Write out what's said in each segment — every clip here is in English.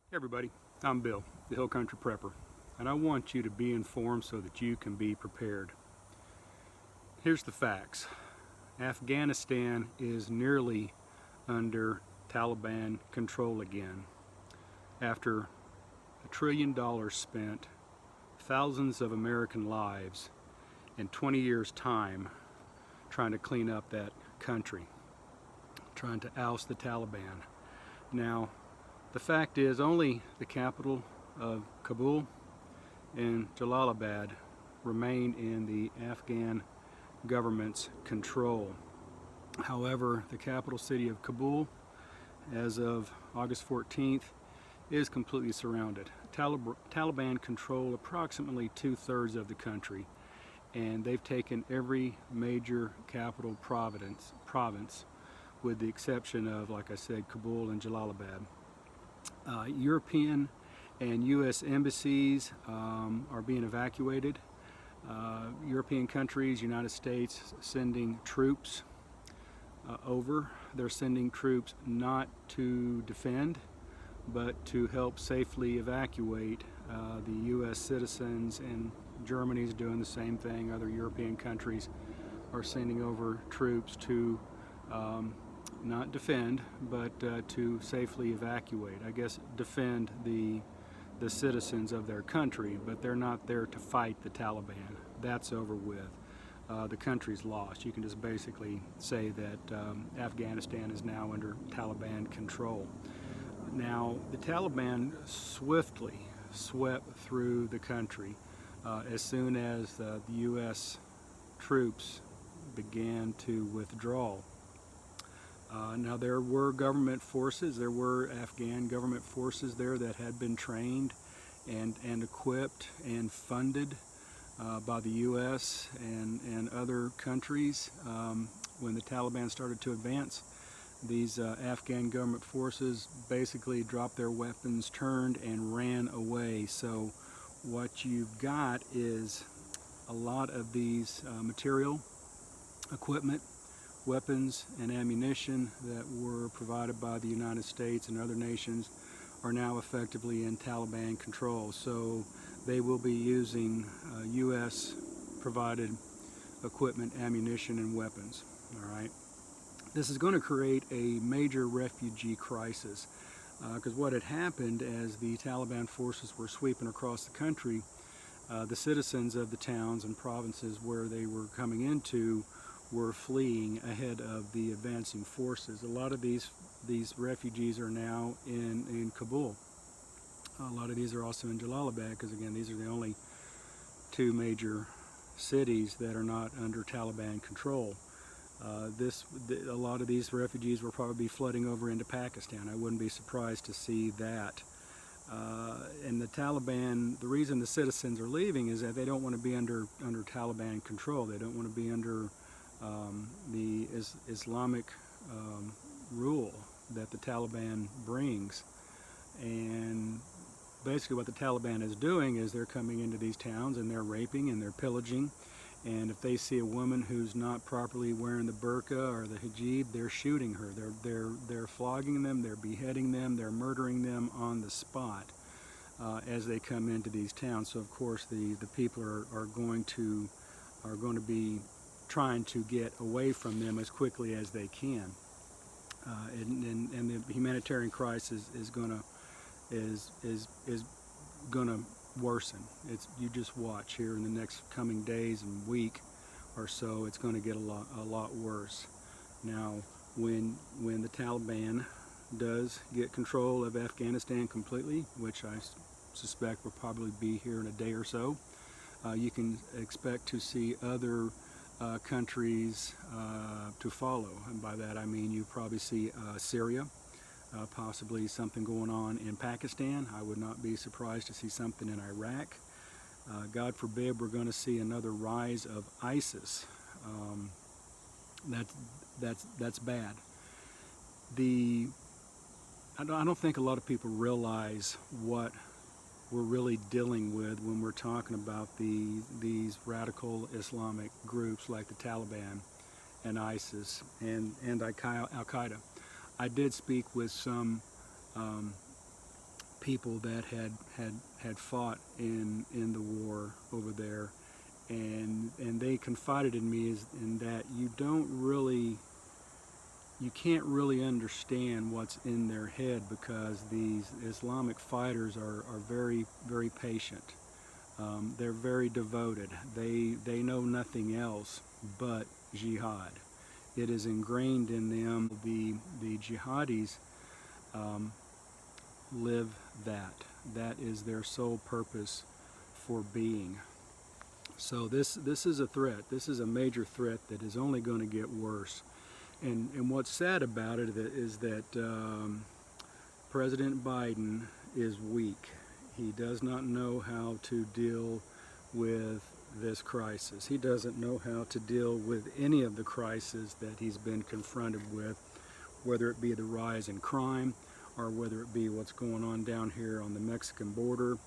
Hey everybody, I'm Bill, the Hill Country Prepper, and I want you to be informed so that you can be prepared. Here's the facts. Afghanistan is nearly under Taliban control again. After $1 trillion spent, thousands of American lives, and 20 years' time trying to clean up that country, trying to oust the Taliban. Now, the fact is, only the capital of Kabul and Jalalabad remain in the Afghan government's control. However, the capital city of Kabul, as of August 14th, is completely surrounded. Taliban control approximately 2/3 of the country, and they've taken every major capital province with the exception of, like I said, Kabul and Jalalabad. European and U.S. embassies are being evacuated. European countries, United States, sending troops over. They're sending troops not to defend, but to help safely evacuate the U.S. citizens, and Germany's doing the same thing. Other European countries are sending over troops to not defend, but to safely evacuate. I guess defend the citizens of their country, but they're not there to fight the Taliban. That's over with. The country's lost. You can just basically say that Afghanistan is now under Taliban control. Now, the Taliban swiftly swept through the country as soon as the U.S. troops began to withdraw. Now, there were government forces, there were Afghan government forces there that had been trained and equipped and funded by the U.S. and other countries. When the Taliban started to advance, these Afghan government forces basically dropped their weapons, turned, and ran away. So what you've got is a lot of these material, equipment, weapons, and ammunition that were provided by the United States and other nations are now effectively in Taliban control. So they will be using U.S. provided equipment, ammunition, and weapons. All right. This is going to create a major refugee crisis because what had happened as the Taliban forces were sweeping across the country, the citizens of the towns and provinces where they were coming into were fleeing ahead of the advancing forces. A lot of these refugees are now in Kabul. A lot of these are also in Jalalabad because, again, these are the only two major cities that are not under Taliban control. A lot of these refugees will probably be flooding over into Pakistan. I wouldn't be surprised to see that. And the Taliban, the reason the citizens are leaving is that they don't want to be under Taliban control. They don't want to be under the Islamic rule that the Taliban brings. And basically what the Taliban is doing is they're coming into these towns and they're raping and they're pillaging. And if they see a woman who's not properly wearing the burqa or the hijab, they're shooting her. They're flogging them, they're beheading them, they're murdering them on the spot as they come into these towns. So of course the people are going to be trying to get away from them as quickly as they can, and the humanitarian crisis is gonna worsen. You just watch here in the next coming days and week or so. It's going to get a lot worse. Now, when the Taliban does get control of Afghanistan completely, which I suspect will probably be here in a day or so, you can expect to see other countries to follow, and by that I mean you probably see Syria, possibly something going on in Pakistan. I would not be surprised to see something in Iraq. God forbid we're going to see another rise of ISIS. That's bad. I don't think a lot of people realize what we're really dealing with when we're talking about these radical Islamic groups like the Taliban and ISIS and Al-Qaeda. I did speak with some people that had fought in the war over there, and they confided in me in that you can't really understand what's in their head, because these Islamic fighters are very, very patient. They're very devoted. They know nothing else but jihad. It is ingrained in them. The jihadis live that. That is their sole purpose for being. So this is a threat. This is a major threat that is only going to get worse. And what's sad about it is that President Biden is weak. He does not know how to deal with this crisis. He doesn't know how to deal with any of the crises that he's been confronted with, whether it be the rise in crime or whether it be what's going on down here on the Mexican border.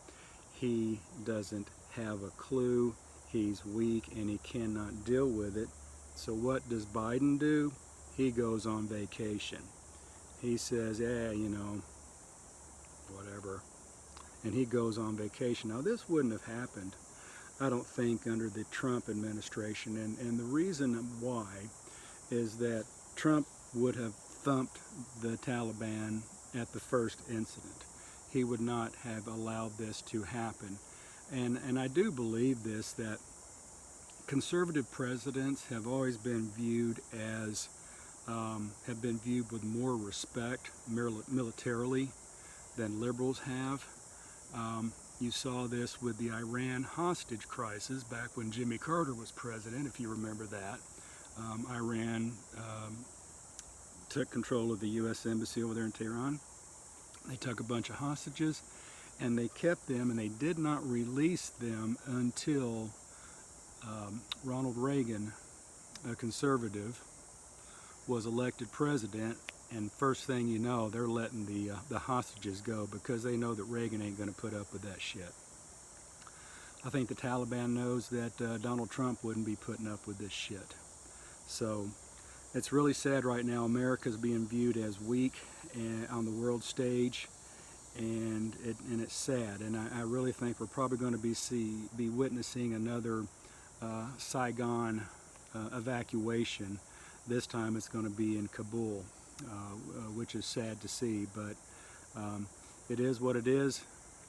He doesn't have a clue. He's weak and he cannot deal with it. So what does Biden do? He goes on vacation. He says, yeah, you know, whatever. And he goes on vacation. Now, this wouldn't have happened, I don't think, under the Trump administration. And the reason why is that Trump would have thumped the Taliban at the first incident. He would not have allowed this to happen. And I do believe this, that conservative presidents have always been viewed as with more respect militarily than liberals have. You saw this with the Iran hostage crisis back when Jimmy Carter was president, if you remember that. Iran took control of the U.S. embassy over there in Tehran. They took a bunch of hostages and they kept them, and they did not release them until Ronald Reagan, a conservative, was elected president. And first thing you know, they're letting the hostages go because they know that Reagan ain't going to put up with that shit. I think the Taliban knows that Donald Trump wouldn't be putting up with this shit. So it's really sad right now. America's being viewed as weak on the world stage, and it's sad. And I really think we're probably going to be witnessing another Saigon evacuation. This time it's going to be in Kabul. Which is sad to see, but it is what it is.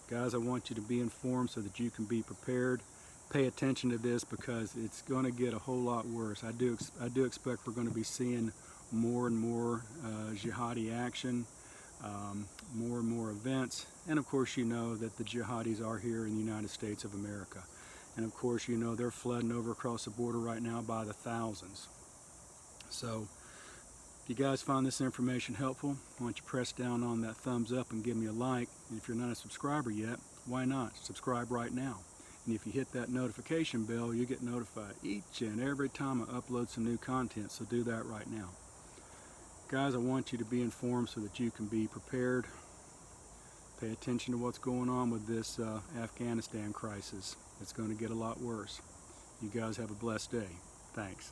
Guys, I want you to be informed so that you can be prepared. Pay attention to this because it's going to get a whole lot worse. I do expect we're going to be seeing more and more jihadi action, more and more events, and of course you know that the jihadis are here in the United States of America, and of course you know they're flooding over across the border right now by the thousands. So if you guys find this information helpful, why don't you press down on that thumbs up and give me a like. And if you're not a subscriber yet, why not? Subscribe right now. And if you hit that notification bell, you get notified each and every time I upload some new content, so do that right now. Guys, I want you to be informed so that you can be prepared. Pay attention to what's going on with this Afghanistan crisis. It's going to get a lot worse. You guys have a blessed day. Thanks.